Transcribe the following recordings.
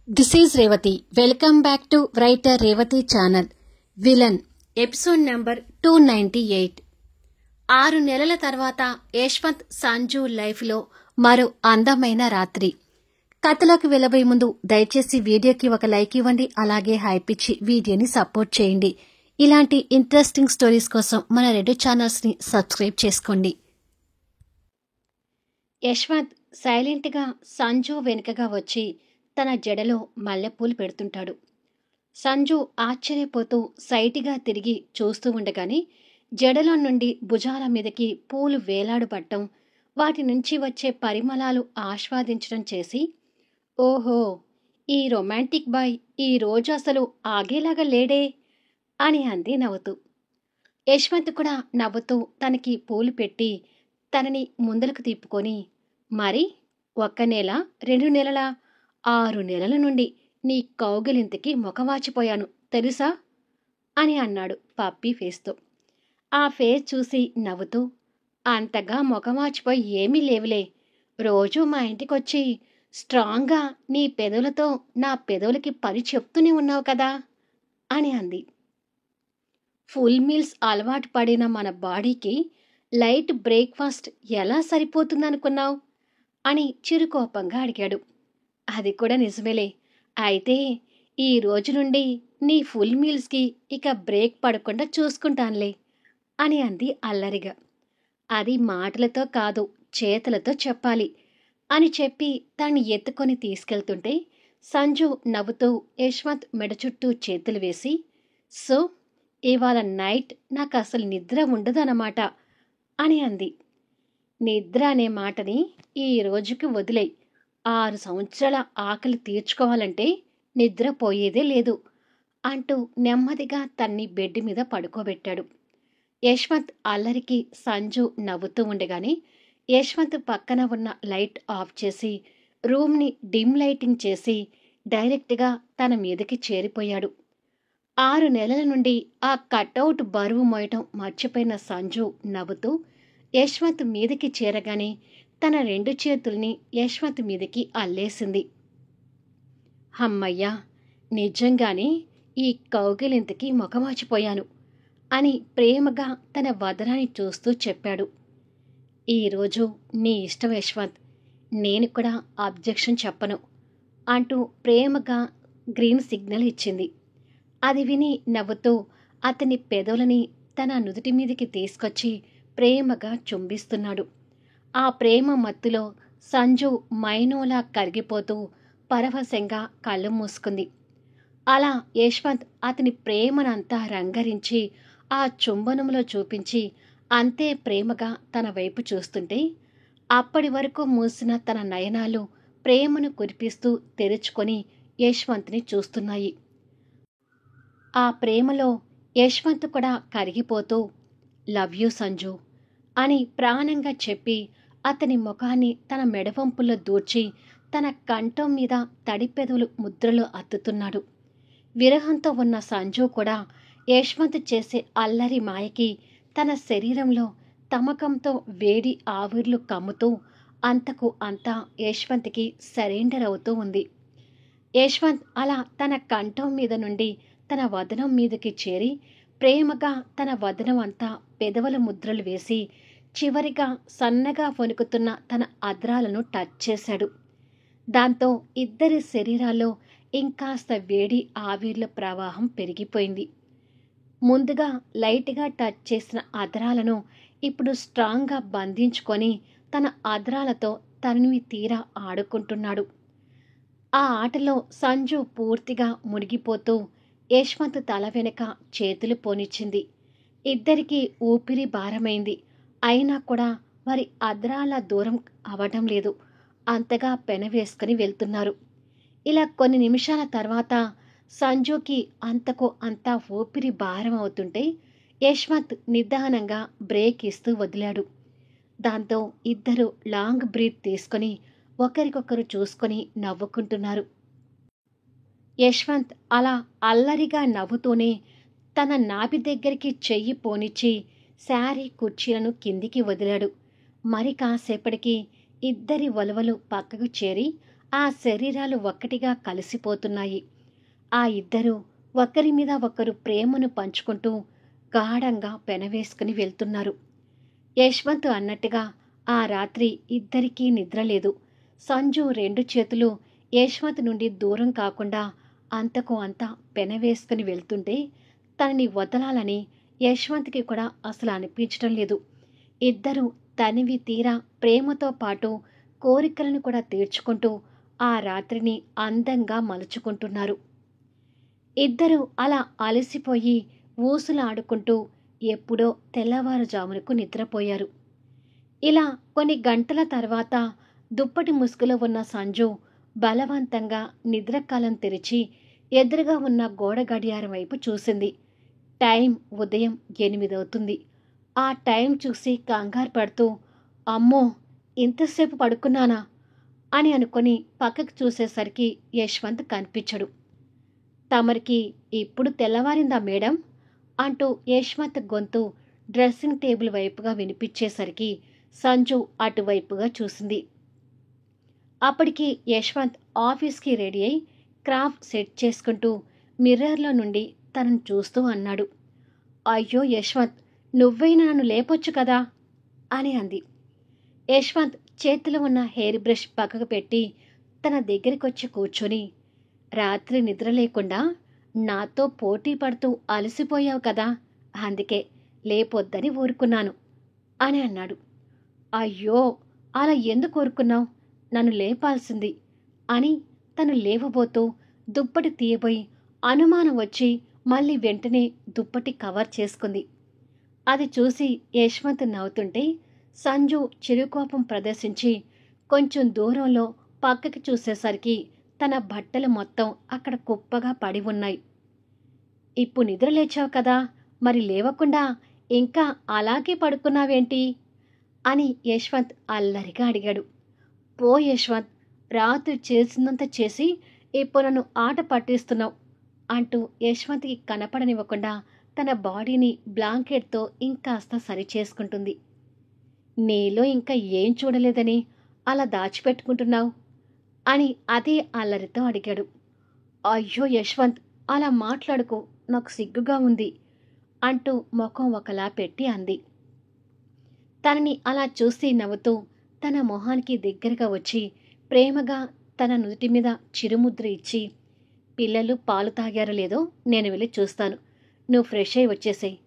This is Revati. Welcome back to Writer Revati channel. Villain episode number 298. 6 నెలల తర్వాత యశ్వంత్ సంజు లైఫ్లో మరో అందమైన రాత్రి. కథలోకి వెళ్ళబోయే ముందు దయచేసి వీడియోకి ఒక లైక్ ఇవ్వండి, అలాగే హైప్ ఇచ్చి వీడియోని సపోర్ట్ చేయండి. ఇలాంటి ఇంట్రెస్టింగ్ స్టోరీస్ కోసం మన 2 ఛానల్స్ని సబ్స్క్రైబ్ చేసుకోండి. యశ్వంత్ సైలెంట్గా సంజు వెనుకగా వచ్చి తన జడలో మల్లెపూలు పెడుతుంటాడు. సంజు ఆశ్చర్యపోతూ సైటిగా తిరిగి చూస్తూ ఉండగానే జడలో నుండి భుజాల మీదకి పూలు వేలాడుపట్టం, వాటి నుంచి వచ్చే పరిమళాలు ఆస్వాదించడం చేసి, ఓహో, ఈ రొమాంటిక్ బాయ్ ఈ రోజు అసలు ఆగేలాగా లేడే అని అంది నవ్వుతూ. యశ్వంత్ కూడా నవ్వుతూ తనకి పూలు పెట్టి తనని ముందలకు తిప్పుకొని, మరి 1 నెల 2 నెలల 6 నెలల నుండి నీ కౌగిలింతకి మొఖవాచిపోయాను తెలుసా అని అన్నాడు పప్పీ ఫేస్తో. ఆ ఫేస్ చూసి నవ్వుతూ, అంతగా మొఖవాచిపోయి ఏమీ లేవులే, రోజూ మా ఇంటికొచ్చి స్ట్రాంగ్గా నీ పెదవులతో నా పెదవులకి పని చెప్తూనే ఉన్నావు కదా అని అంది. ఫుల్ మీల్స్ అలవాటు పడిన మన బాడీకి లైట్ బ్రేక్ఫాస్ట్ ఎలా సరిపోతుందనుకున్నావు అని చిరుకోపంగా అడిగాడు. అది కూడా నిజమేలే, అయితే ఈ రోజు నుండి నీ ఫుల్ మీల్స్కి ఇక బ్రేక్ పడకుండా చూసుకుంటానులే అని అంది అల్లరిగా. అది మాటలతో కాదు, చేతులతో చెప్పాలి అని చెప్పి తన్ని ఎత్తుకొని తీసుకెళ్తుంటే సంజు నవ్వుతూ యశ్వంత్ మెడ చుట్టూ చేతులు వేసి, సో ఇవాళ నైట్ నాకు అసలు నిద్ర ఉండదన్నమాట అని అంది. నిద్ర అనే మాటని ఈ రోజుకి వదిలేయ్, 6 సంవత్సరాల ఆకలి తీర్చుకోవాలంటే నిద్రపోయేదే లేదు అంటూ నెమ్మదిగా తన్ని బెడ్ మీద పడుకోబెట్టాడు. యశ్వంత్ అల్లరికి సంజు నవ్వుతూ ఉండగానే యశ్వంత్ పక్కన ఉన్న లైట్ ఆఫ్ చేసి రూమ్ని డిమ్ లైటింగ్ చేసి డైరెక్ట్గా తన మీదకి చేరిపోయాడు. 6 నెలల నుండి ఆ కటౌట్ బరువు మోయటం మర్చిపోయిన సంజు నవ్వుతూ యశ్వంత్ మీదకి చేరగానే తన 2 చేతుల్ని యశ్వంత్ మీదకి అల్లేసింది. హమ్మయ్యా, నిజంగానే ఈ కౌగిలింతకి మొఖమాచిపోయాను అని ప్రేమగా తన వదనాన్ని చూస్తూ చెప్పాడు. ఈరోజు నీ ఇష్టం యశ్వంత్, నేను కూడా అబ్జెక్షన్ చెప్పను అంటూ ప్రేమగా గ్రీన్ సిగ్నల్ ఇచ్చింది. అది విని నవ్వుతూ అతని పెదవులని తన నుదుటి మీదకి తీసుకొచ్చి ప్రేమగా చుంబిస్తున్నాడు. ఆ ప్రేమ మత్తులో సంజు మైనోలా కరిగిపోతూ పరవశంగా కళ్ళు మూసుకుంది. అలా యశ్వంత్ అతని ప్రేమనంతా రంగరించి ఆ చుంబనంలో చూపించి అంతే ప్రేమగా తన వైపు చూస్తుంటే అప్పటి వరకు మూసిన తన నయనాలు ప్రేమను కురిపిస్తూ తెరుచుకొని యశ్వంత్ని చూస్తున్నాయి. ఆ ప్రేమలో యశ్వంత్ కూడా కరిగిపోతూ, లవ్ యూ సంజు అని ప్రాణంగా చెప్పి అతని ముఖాన్ని తన మెడవంపుల్లో దూర్చి తన కంఠం మీద తడిపెదవులు ముద్రలో అద్దుతున్నాడు. విరహంతో ఉన్న సంజు కూడా యశ్వంత్ చేసే అల్లరి మాయకి తన శరీరంలో తమకంతో వేడి ఆవిర్లు కమ్ముతూ అంతకు అంతా యశ్వంత్కి సరెండర్ అవుతూ ఉంది. యశ్వంత్ అలా తన కంఠం మీద నుండి తన వదనం మీదకి చేరి ప్రేమగా తన వదనం అంతా పెదవుల ముద్రలు వేసి చివరిగా సన్నగా వణుకుతున్న తన అద్రాలను టచ్ చేశాడు. దాంతో ఇద్దరి శరీరాల్లో ఇంకాస్త వేడి ఆవిర్ల ప్రవాహం పెరిగిపోయింది. ముందుగా లైట్గా టచ్ చేసిన అద్రాలను ఇప్పుడు స్ట్రాంగ్గా బంధించుకొని తన అద్రాలతో తనని తీరా ఆడుకుంటున్నాడు. ఆ ఆటలో సంజు పూర్తిగా మునిగిపోతూ యశ్వంత్ తల వెనుక చేతులు పోనిచ్చింది. ఇద్దరికీ ఊపిరి భారమైంది. అయినా కూడా వారి అద్రాల దూరం అవడం లేదు. అంతగా పెనవేసుకుని వెళ్తున్నారు. ఇలా కొన్ని నిమిషాల తర్వాత సంజుకి అంతకు అంతా ఊపిరి భారం అవుతుంటే యశ్వంత్ నిదానంగా బ్రేక్ ఇస్తూ వదిలాడు. దాంతో ఇద్దరు లాంగ్ బ్రీత్ తీసుకొని ఒకరికొకరు చూసుకొని నవ్వుకుంటున్నారు. యశ్వంత్ అలా అల్లరిగా నవ్వుతూనే తన నాభి దగ్గరికి చెయ్యి పోనిచ్చి శారీ కుర్చీలను కిందికి వదిలాడు. మరి కాసేపటికి ఇద్దరి వలువలు పక్కకు చేరి ఆ శరీరాలు ఒక్కటిగా కలిసిపోతున్నాయి. ఆ ఇద్దరూ ఒకరి మీద ఒకరు ప్రేమను పంచుకుంటూ గాఢంగా పెనవేసుకుని వెళ్తున్నారు. యశ్వంత్ అన్నట్టుగా ఆ రాత్రి ఇద్దరికీ నిద్రలేదు. సంజు రెండు చేతులు యశ్వంత్ నుండి దూరం కాకుండా అంతకు అంత పెనవేసుకుని వెళ్తుంటే తనని వదలాలని యశ్వంత్కి కూడా అసలు అనిపించడం లేదు. ఇద్దరూ తనివి తీరా ప్రేమతో పాటు కోరికలను కూడా తీర్చుకుంటూ ఆ రాత్రిని అందంగా మలుచుకుంటున్నారు. ఇద్దరూ అలా అలసిపోయి ఊసులాడుకుంటూ ఎప్పుడో తెల్లవారుజామునకు నిద్రపోయారు. ఇలా కొన్ని గంటల తర్వాత దుప్పటి ముసుగులో ఉన్న సంజు బలవంతంగా నిద్రకలం తెరిచి ఎదురుగా ఉన్న గోడ గడియారం వైపు చూసింది. టైం ఉదయం 8 అవుతుంది. ఆ టైం చూసి కంగారు పడుతూ, అమ్మో, ఇంతసేపు పడుకున్నానా అని అనుకుని పక్కకు చూసేసరికి యశ్వంత్ కనిపించడు. తమరికి ఇప్పుడు తెల్లవారిందా మేడం అంటూ యశ్వంత్ గొంతు డ్రెస్సింగ్ టేబుల్ వైపుగా వినిపించేసరికి సంజు అటువైపుగా చూసింది. అప్పటికి యశ్వంత్ ఆఫీస్కి రెడీ అయి క్రాఫ్ట్ సెట్ చేసుకుంటూ మిర్రర్లో నుండి తనను చూస్తూ అన్నాడు, అయ్యో యశ్వంత్, నువ్వైనా నన్ను లేపొచ్చు కదా అని అంది. యశ్వంత్ చేతిలో ఉన్న హెయిర్ బ్రష్ పక్కకు పెట్టి తన దగ్గరికొచ్చి కూర్చొని, రాత్రి నిద్ర లేకుండా నాతో పోటీ పడుతూ అలసిపోయావు కదా, అందుకే లేపొద్దని ఊరుకున్నాను అని అన్నాడు. అయ్యో, అలా ఎందుకు ఊరుకున్నావు, నన్ను లేపాల్సింది అని తను లేవబోతూ దుప్పటి తీయబోయి అనుమానం వచ్చి మళ్ళీ వెంటనే దుప్పటి కవర్ చేసుకుంది. అది చూసి యశ్వంత్ నవ్వుతుంటే సంజు చిరుకోపం ప్రదర్శించి కొంచెం దూరంలో పక్కకి చూసేసరికి తన బట్టలు మొత్తం అక్కడ కుప్పగా పడి ఉన్నాయి. ఇప్పుడు నిద్ర లేచావు కదా, మరి లేవకుండా ఇంకా అలాగే పడుకున్నావేంటి అని యశ్వంత్ అల్లరిగా అడిగాడు. పో యశ్వంత్, రాత్రి చేసిందంతా చేసి ఇప్పుడు నన్ను ఆట పట్టిస్తున్నావు అంటూ యశ్వంత్కి కనపడనివ్వకుండా తన బాడీని బ్లాంకెట్తో ఇంకాస్త సరి చేసుకుంటుంది. నీలో ఇంకా ఏం చూడలేదని అలా దాచిపెట్టుకుంటున్నావు అని అదే అల్లరితో అడిగాడు. అయ్యో యశ్వంత్, అలా మాట్లాడుకో, నాకు సిగ్గుగా ఉంది అంటూ ముఖం ఒకలా పెట్టి అంది. తనని అలా చూసి నవ్వుతూ తన మొహానికి దగ్గరగా వచ్చి ప్రేమగా తన నుదుటి మీద చిరుముద్ర ఇచ్చి, పిల్లలు పాలు తాగారో లేదో నేను వెళ్ళి చూస్తాను, నువ్వు ఫ్రెష్ అయి వచ్చేసేయ్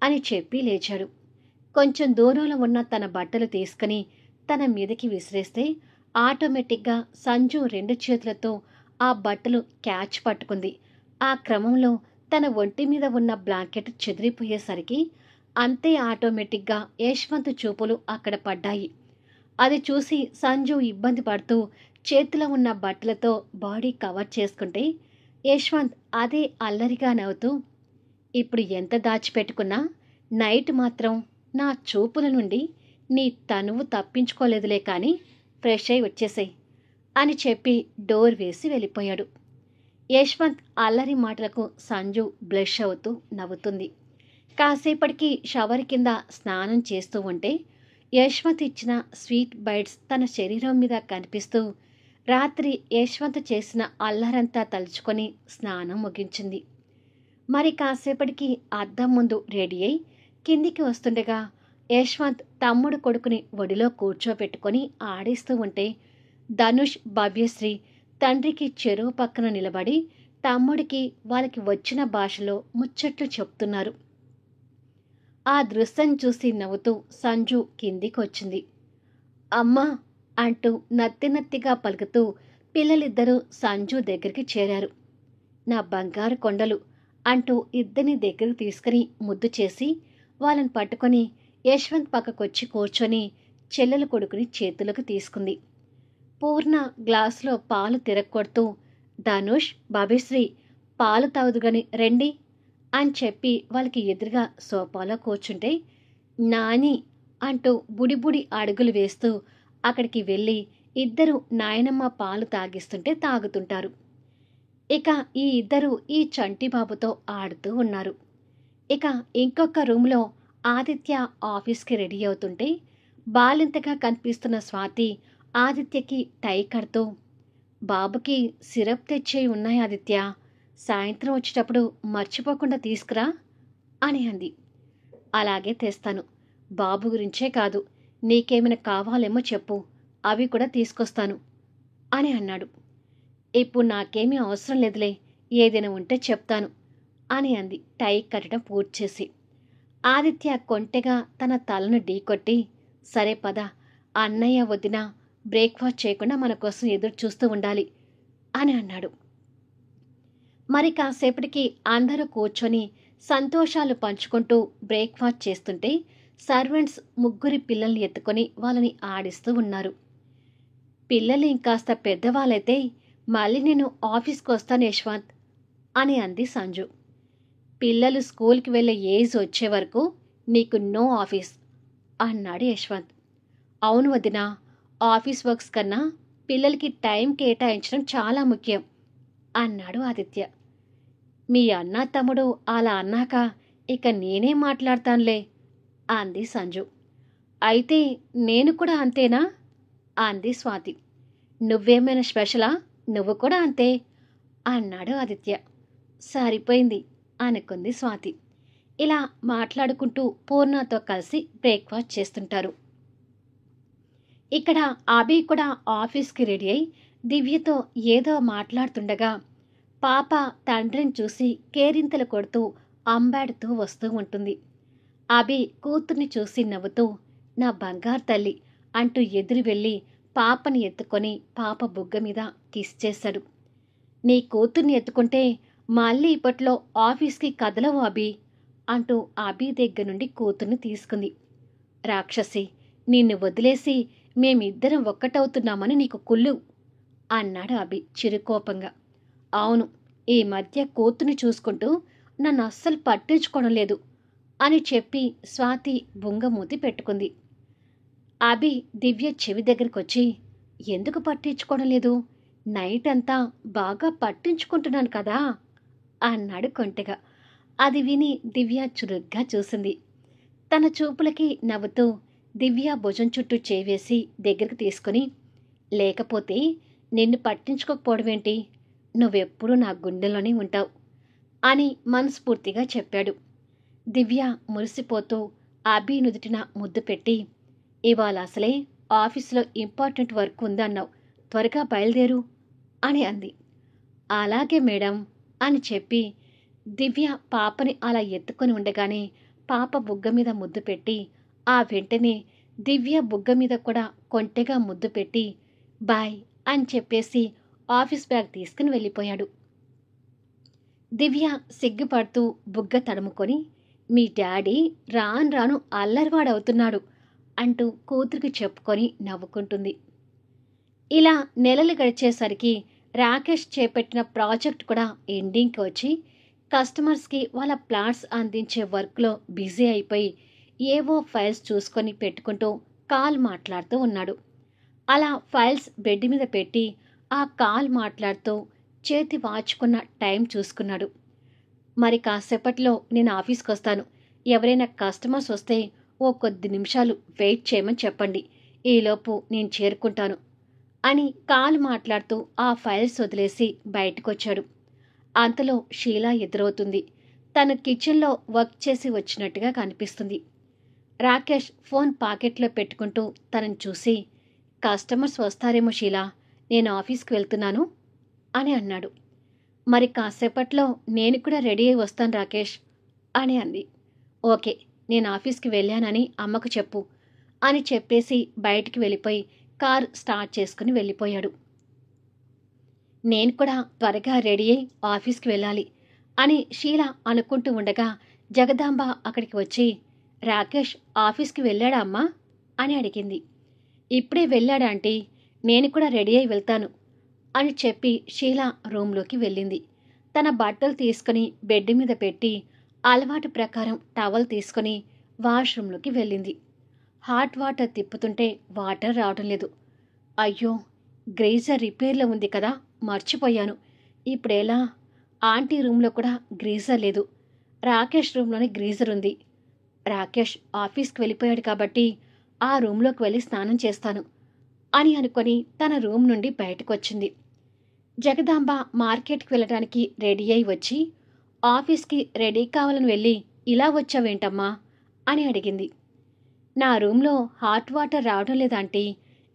అని చెప్పి లేచాడు. కొంచెం దూరంలో ఉన్న తన బట్టలు తీసుకుని తన మీదకి విసిరేస్తే ఆటోమేటిక్గా సంజు రెండు చేతులతో ఆ బట్టలు క్యాచ్ పట్టుకుంది. ఆ క్రమంలో తన ఒంటి మీద ఉన్న బ్లాంకెట్ చెదిరిపోయేసరికి అంతే ఆటోమేటిక్గా యశ్వంత్ చూపులు అక్కడ పడ్డాయి. అది చూసి సంజు ఇబ్బంది పడుతూ చేతిలో ఉన్న బట్టలతో బాడీ కవర్ చేసుకుంటే యశ్వంత్ అదే అల్లరిగా నవ్వుతూ, ఇప్పుడు ఎంత దాచిపెట్టుకున్నా నైట్ మాత్రం నా చూపుల నుండి నీ తనువు తప్పించుకోలేదులే కానీ ఫ్రెష్ అయి వచ్చేసేయ్ అని చెప్పి డోర్ వేసి వెళ్ళిపోయాడు. యశ్వంత్ అల్లరి మాటలకు సంజు బ్లష్ అవుతూ నవ్వుతుంది. కాసేపటికి షవర్ కింద స్నానం చేస్తూ ఉంటే యశ్వంత్ ఇచ్చిన స్వీట్ బైట్స్ తన శరీరం మీద కనిపిస్తూ రాత్రి యశ్వంత్ చేసిన అల్లరంతా తలుచుకొని స్నానం ముగించింది. మరి కాసేపటికి అద్దం ముందు రెడీ అయి కిందికి వస్తుండగా యశ్వంత్ తమ్ముడు కొడుకుని ఒడిలో కూర్చోబెట్టుకొని ఆడిస్తూ ఉంటే ధనుష్, భవ్యశ్రీ తండ్రికి చెరువు పక్కన నిలబడి తమ్ముడికి వాళ్ళకి వచ్చిన భాషలో ముచ్చట్లు చెప్తున్నారు. ఆ దృశ్యం చూసి నవ్వుతూ సంజు కిందికి వచ్చింది. అమ్మా అంటూ నత్తినత్తిగా పలుకుతూ పిల్లలిద్దరూ సంజు దగ్గరికి చేరారు. నా బంగారు కొండలు అంటూ ఇద్దరిని దగ్గరకు తీసుకుని ముద్దు చేసి వాళ్ళని పట్టుకొని యశ్వంత్ పక్కకొచ్చి కూర్చొని చెల్లెల కొడుకుని చేతులకు తీసుకుంది. పూర్ణ గ్లాసులో పాలు తిరగొడుతూ, ధనుష్, భవ్యశ్రీ పాలు తాగుదుగని రండి అని చెప్పి వాళ్ళకి ఎదురుగా సోఫాలో కూర్చుంటే నాని అంటూ బుడిబుడి అడుగులు వేస్తూ అక్కడికి వెళ్ళి ఇద్దరు నాయనమ్మ పాలు తాగిస్తుంటే తాగుతుంటారు. ఇక ఈ ఇద్దరు ఈ చంటిబాబుతో ఆడుతూ ఉన్నారు. ఇక ఇంకొక రూమ్లో ఆదిత్య ఆఫీస్కి రెడీ అవుతుంటే బాలింతగా కనిపిస్తున్న స్వాతి ఆదిత్యకి టై కడుతూ, బాబుకి సిరప్ తెచ్చేవి ఉన్నాయి ఆదిత్య, సాయంత్రం వచ్చేటప్పుడు మర్చిపోకుండా తీసుకురా అని అంది. అలాగే తెస్తాను. బాబు గురించే కాదు, నీకేమైనా కావాలేమో చెప్పు, అవి కూడా తీసుకొస్తాను అని అన్నాడు. ఇప్పుడు నాకేమీ అవసరం లేదులే, ఏదైనా ఉంటే చెప్తాను అని అంది టై కట్టడం పూర్తి చేసి. ఆదిత్య కొంటెగా తన తలను ఢీకొట్టి, సరే పద, అన్నయ్య వదిన బ్రేక్ఫాస్ట్ చేయకుండా మన కోసం ఎదురు చూస్తూ ఉండాలి అని అన్నాడు. మరి కాసేపటికి అందరూ కూర్చొని సంతోషాలు పంచుకుంటూ బ్రేక్ఫాస్ట్ చేస్తుంటే సర్వెంట్స్ ముగ్గురి పిల్లల్ని ఎత్తుకొని వాళ్ళని ఆడిస్తూ ఉన్నారు. పిల్లలు ఇంకాస్త పెద్దవాళ్ళైతే మళ్ళీ నేను ఆఫీస్కి వస్తాను యశ్వంత్ అని అంది సంజు. పిల్లలు స్కూల్కి వెళ్ళే ఏజ్ వచ్చే వరకు నీకు నో ఆఫీస్ అన్నాడు యశ్వంత్. అవును వదినా, ఆఫీస్ వర్క్స్ కన్నా పిల్లలకి టైం కేటాయించడం చాలా ముఖ్యం అన్నాడు ఆదిత్య. మీ అన్న తమ్ముడు అలా అన్నాక ఇక నేనే మాట్లాడతానులే అంది సంజు. అయితే నేను కూడా అంతేనా అంది స్వాతి. నువ్వేమైనా స్పెషలా, నువ్వు కూడా అంతే అన్నాడు ఆదిత్య. సరిపోయింది అనుకుంది స్వాతి. ఇలా మాట్లాడుకుంటూ పూర్ణతో కలిసి బ్రేక్ఫాస్ట్ చేస్తుంటారు. ఇక్కడ అభి కూడా ఆఫీస్కి రెడీ అయి దివ్యతో ఏదో మాట్లాడుతుండగా పాప తండ్రిని చూసి కేరింతలు కొడుతూ అంబాడుతూ వస్తూ ఉంటుంది. అభి కూతుర్ని చూసి నవ్వుతూ, నా బంగారు తల్లి అంటూ ఎదురు వెళ్ళి పాపని ఎత్తుకొని పాప బుగ్గ మీద కిస్ చేశాడు. నీ కూతుర్ని ఎత్తుకుంటే మళ్ళీ ఇప్పట్లో ఆఫీస్కి కదలవు అభి అంటూ అభి దగ్గర నుండి కూతుర్ని తీసుకుంది. రాక్షసి, నిన్ను వదిలేసి మేమిద్దరం ఒక్కటవుతున్నామని నీకు కుళ్ళు అన్నాడు అభి చిరుకోపంగా. అవును, ఈ మధ్య కూతుర్ని చూసుకుంటూ నన్ను అస్సలు పట్టించుకోవడం లేదు అని చెప్పి స్వాతి బుంగమూతి పెట్టుకుంది. అభి దివ్య చెవి దగ్గరకొచ్చి, ఎందుకు పట్టించుకోవడం లేదు, నైట్ అంతా బాగా పట్టించుకుంటున్నాను కదా అన్నాడు కొంటెగా. అది విని దివ్య చురుగ్గా చూసింది. తన చూపులకి నవ్వుతూ దివ్య భుజం చుట్టూ చేవేసి దగ్గరికి తీసుకుని, లేకపోతే నిన్ను పట్టించుకోకపోవడమేంటి, నువ్వెప్పుడూ నా గుండెలోనే ఉంటావు అని మనస్ఫూర్తిగా చెప్పాడు. దివ్య మురిసిపోతూ అభి నుదుటిన ముద్దు పెట్టి, ఇవాళ అసలే ఆఫీసులో ఇంపార్టెంట్ వర్క్ ఉందన్నావు, త్వరగా బయలుదేరు అని అంది. అలాగే మేడం అని చెప్పి దివ్య పాపని అలా ఎత్తుకొని ఉండగానే పాప బుగ్గ మీద ముద్దు పెట్టి, ఆ వెంటనే దివ్య బుగ్గ మీద కూడా కొంటెగా ముద్దు పెట్టి బాయ్ అని చెప్పేసి ఆఫీస్ బ్యాగ్ తీసుకుని వెళ్ళిపోయాడు. దివ్య సిగ్గుపడుతూ బుగ్గ తడుముకొని, మీ డాడీ రాను రాను అల్లరివాడవుతున్నాడు అంటూ కూతురికి చెప్పుకొని నవ్వుకుంటుంది. ఇలా నెలలు గడిచేసరికి రాకేష్ చేపట్టిన ప్రాజెక్ట్ కూడా ఎండింగ్కి వచ్చి కస్టమర్స్కి వాళ్ళ ప్లాట్స్ అందించే వర్క్లో బిజీ అయిపోయి ఏవో ఫైల్స్ చూసుకొని పెట్టుకుంటూ కాల్ మాట్లాడుతూ ఉన్నాడు. అలా ఫైల్స్ బెడ్ మీద పెట్టి ఆ కాల్ మాట్లాడుతూ చేతి వాచుకున్న టైం చూసుకున్నాడు. మరి కాసేపట్లో నేను ఆఫీస్కి వస్తాను, ఎవరైనా కస్టమర్స్ వస్తే ఓ కొద్ది నిమిషాలు వెయిట్ చేయమని చెప్పండి, ఈలోపు నేను చేరుకుంటాను అని కాల్ మాట్లాడుతూ ఆ ఫైల్స్ వదిలేసి బయటకొచ్చాడు. అంతలో షీలా ఎదురవుతుంది. తను కిచెన్లో వర్క్ చేసి వచ్చినట్టుగా కనిపిస్తుంది. రాకేష్ ఫోన్ పాకెట్లో పెట్టుకుంటూ తనని చూసి, కస్టమర్స్ వస్తారేమో షీలా, నేను ఆఫీస్కి వెళ్తున్నాను అని అన్నాడు. మరి కాసేపట్లో నేను కూడా రెడీ అయి వస్తాను రాకేష్ అని అంది. ఓకే, నేను ఆఫీస్కి వెళ్ళానని అమ్మకు చెప్పు అని చెప్పేసి బయటికి వెళ్ళిపోయి కార్ స్టార్ట్ చేసుకుని వెళ్ళిపోయాడు. నేను కూడా త్వరగా రెడీ అయి ఆఫీస్కి వెళ్ళాలి అని షీల అనుకుంటూ ఉండగా జగదాంబ అక్కడికి వచ్చి, రాకేష్ ఆఫీస్కి వెళ్ళాడా అమ్మా అని అడిగింది. ఇప్పుడే వెళ్ళాడా ఆంటీ, నేను కూడా రెడీ అయి వెళ్తాను అని చెప్పి షీల రూమ్లోకి వెళ్ళింది. తన బట్టలు తీసుకుని బెడ్ మీద పెట్టి అలవాటు ప్రకారం టవల్ తీసుకుని వాష్రూమ్లోకి వెళ్ళింది. హాట్ వాటర్ తిప్పుతుంటే వాటర్ రావడం లేదు. అయ్యో, గ్రీజర్ రిపేర్లో ఉంది కదా, మర్చిపోయాను, ఇప్పుడెలా? ఆంటీ రూమ్లో కూడా గ్రీజర్ లేదు, రాకేష్ రూమ్లోనే గ్రీజర్ ఉంది. రాకేష్ ఆఫీస్కి వెళ్ళిపోయాడు కాబట్టి ఆ రూమ్లోకి వెళ్ళి స్నానం చేస్తాను అని అనుకొని తన రూమ్ నుండి బయటకు వచ్చింది. జగదాంబ మార్కెట్కి వెళ్ళడానికి రెడీ అయి వచ్చి ఆఫీస్కి రెడీ కావాలని వెళ్ళి ఇలా వచ్చావేంటమ్మా అని అడిగింది. నా రూమ్లో హాట్ వాటర్ రావడం లేదాంటీ,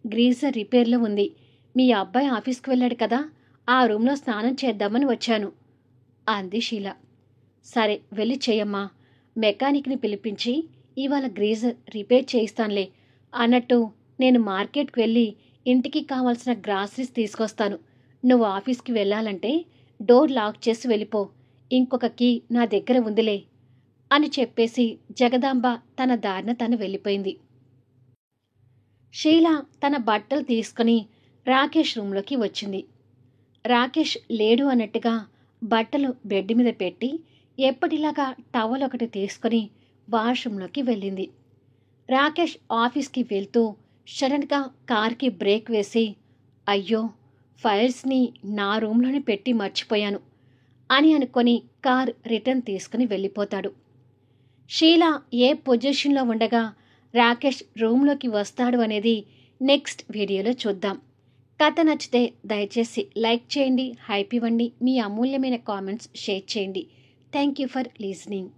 గ్రీజర్ రిపేర్లో ఉంది. మీ అబ్బాయి ఆఫీస్కి వెళ్ళాడు కదా, ఆ రూమ్లో స్నానం చేద్దామని వచ్చాను అంది షీల. సరే వెళ్ళి చేయమ్మా, మెకానిక్ని పిలిపించి ఇవాళ గ్రీజర్ రిపేర్ చేయిస్తానులే. అన్నట్టు నేను మార్కెట్కి వెళ్ళి ఇంటికి కావాల్సిన గ్రాసరీస్ తీసుకొస్తాను. నువ్వు ఆఫీస్కి వెళ్ళాలంటే డోర్ లాక్ చేసి వెళ్ళిపో, ఇంకొక కీ నా దగ్గర ఉందిలే అని చెప్పేసి జగదాంబ తన దారిన తను వెళ్ళిపోయింది. షీల తన బట్టలు తీసుకుని రాకేష్ రూంలోకి వచ్చింది. రాకేష్ లేడు అన్నట్టుగా బట్టలు బెడ్ మీద పెట్టి ఎప్పటిలాగా టవల్ ఒకటి తీసుకుని వాష్రూంలోకి వెళ్ళింది. రాకేష్ ఆఫీస్కి వెళ్తూ సడన్గా కార్కి బ్రేక్ వేసి, అయ్యో ఫైల్స్ని నా రూమ్లోనే పెట్టి మర్చిపోయాను అని అనుకొని కార్ రిటర్న్ తీసుకుని వెళ్ళిపోతాడు. షీల ఏ పొజిషన్లో ఉండగా రాకేష్ రూమ్లోకి వస్తాడు అనేది నెక్స్ట్ వీడియోలో చూద్దాం. కథ నచ్చితే దయచేసి లైక్ చేయండి, హైప్ ఇవ్వండి, మీ అమూల్యమైన కామెంట్స్ షేర్ చేయండి. Thank you for listening.